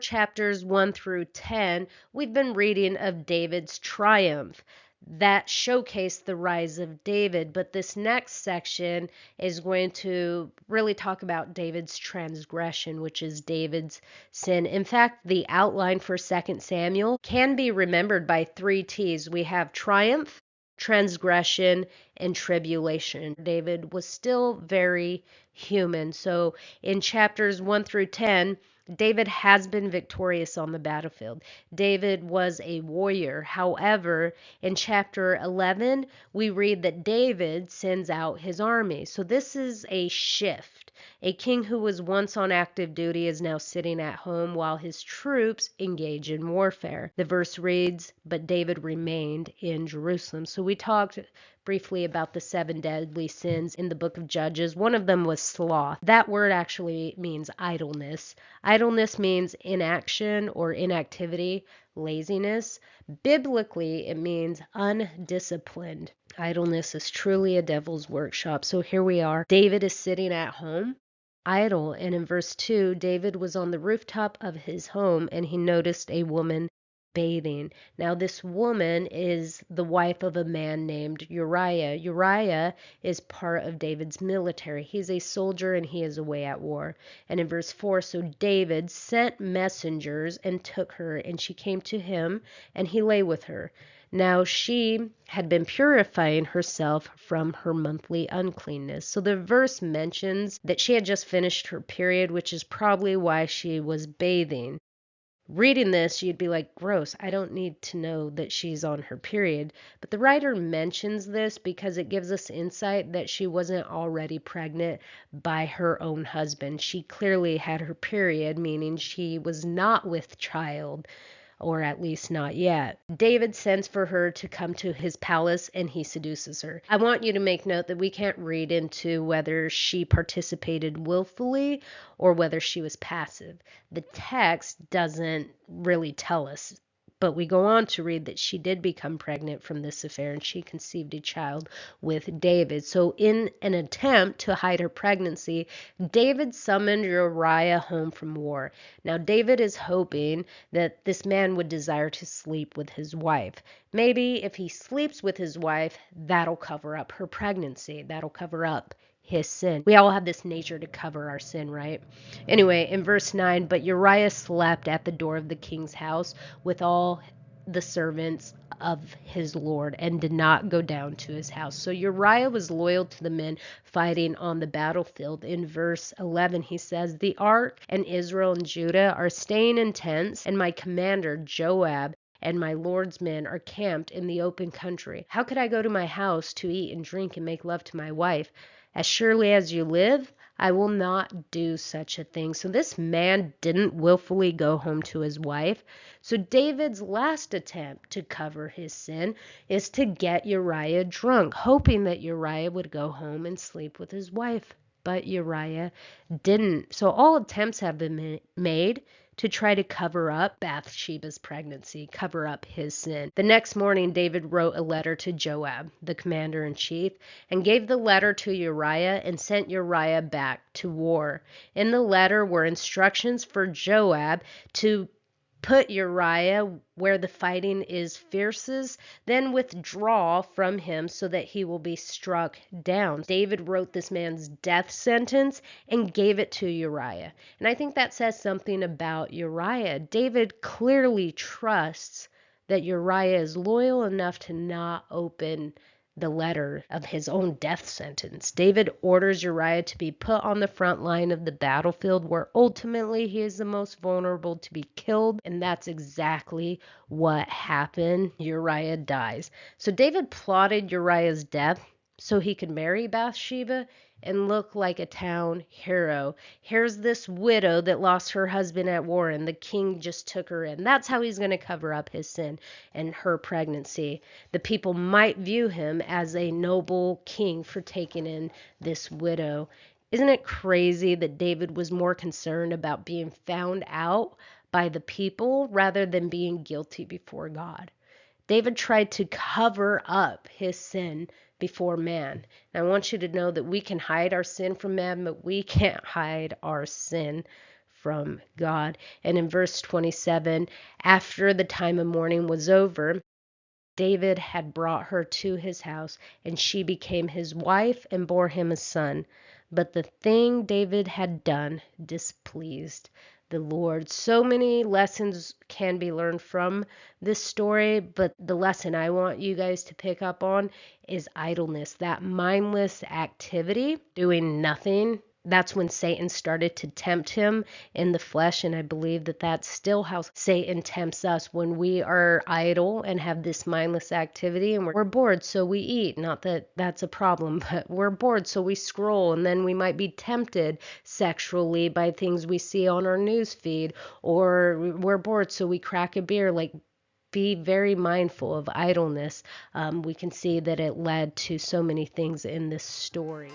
Chapters 1 through 10, we've been reading of David's triumph that showcased the rise of David. But this next section is going to really talk about David's transgression, which is David's sin. In fact, the outline for 2 Samuel can be remembered by 3 T's. We have triumph, transgression, and tribulation. David was still very human. So in chapters 1 through 10, David has been victorious on the battlefield. David was a warrior. However, in chapter 11, we read that David sends out his army. So this is a shift. A king who was once on active duty is now sitting at home while his troops engage in warfare. The verse reads, "But David remained in Jerusalem." So we talked briefly about the 7 deadly sins in the book of Judges. One of them was sloth. That word actually means idleness. Idleness means inaction or inactivity, laziness. Biblically, it means undisciplined. Idleness is truly a devil's workshop. So here we are. David is sitting at home, idle. And in verse 2, David was on the rooftop of his home and he noticed a woman bathing. Now, this woman is the wife of a man named Uriah. Uriah is part of David's military. He's a soldier and he is away at war. And in verse 4, so David sent messengers and took her, and she came to him, and he lay with her. Now she had been purifying herself from her monthly uncleanness. So the verse mentions that she had just finished her period, which is probably why she was bathing. Reading this, you'd be like, gross, I don't need to know that she's on her period. But the writer mentions this because it gives us insight that she wasn't already pregnant by her own husband. She clearly had her period, meaning she was not with child, or at least not yet. David sends for her to come to his palace and he seduces her. I want you to make note that we can't read into whether she participated willfully or whether she was passive. The text doesn't really tell us. But we go on to read that she did become pregnant from this affair and she conceived a child with David. So in an attempt to hide her pregnancy, David summoned Uriah home from war. Now David is hoping that this man would desire to sleep with his wife. Maybe if he sleeps with his wife, that'll cover up her pregnancy. That'll cover up his sin. We all have this nature to cover our sin, right? Anyway, in verse 9, but Uriah slept at the door of the king's house with all the servants of his lord and did not go down to his house. So Uriah was loyal to the men fighting on the battlefield. In verse 11, he says, the ark and Israel and Judah are staying in tents, and my commander Joab and my lord's men are camped in the open country. How could I go to my house to eat and drink and make love to my wife? As surely as you live, I will not do such a thing. So this man didn't willfully go home to his wife. So David's last attempt to cover his sin is to get Uriah drunk, hoping that Uriah would go home and sleep with his wife. But Uriah didn't. So all attempts have been made to try to cover up Bathsheba's pregnancy, cover up his sin. The next morning, David wrote a letter to Joab, the commander-in-chief, and gave the letter to Uriah and sent Uriah back to war. In the letter were instructions for Joab to put Uriah where the fighting is fiercest, then withdraw from him so that he will be struck down. David wrote this man's death sentence and gave it to Uriah. And I think that says something about Uriah. David clearly trusts that Uriah is loyal enough to not open the letter of his own death sentence. David orders Uriah to be put on the front line of the battlefield where ultimately he is the most vulnerable to be killed, and that's exactly what happened. Uriah dies. So David plotted Uriah's death so he could marry Bathsheba and look like a town hero. Here's this widow that lost her husband at war and the king just took her in. That's how he's going to cover up his sin and her pregnancy. The people might view him as a noble king for taking in this widow. Isn't it crazy that David was more concerned about being found out by the people rather than being guilty before God? David tried to cover up his sin before man. And I want you to know that we can hide our sin from man, but we can't hide our sin from God. And in verse 27, after the time of mourning was over, David had brought her to his house, and she became his wife and bore him a son. But the thing David had done displeased the Lord. So many lessons can be learned from this story, but the lesson I want you guys to pick up on is idleness, that mindless activity, doing nothing. That's when Satan started to tempt him in the flesh, and I believe that that's still how Satan tempts us when we are idle and have this mindless activity, and we're bored, so we eat. Not that that's a problem, but we're bored, so we scroll, and then we might be tempted sexually by things we see on our news feed, or we're bored, so we crack a beer. Like, be very mindful of idleness. We can see that it led to so many things in this story.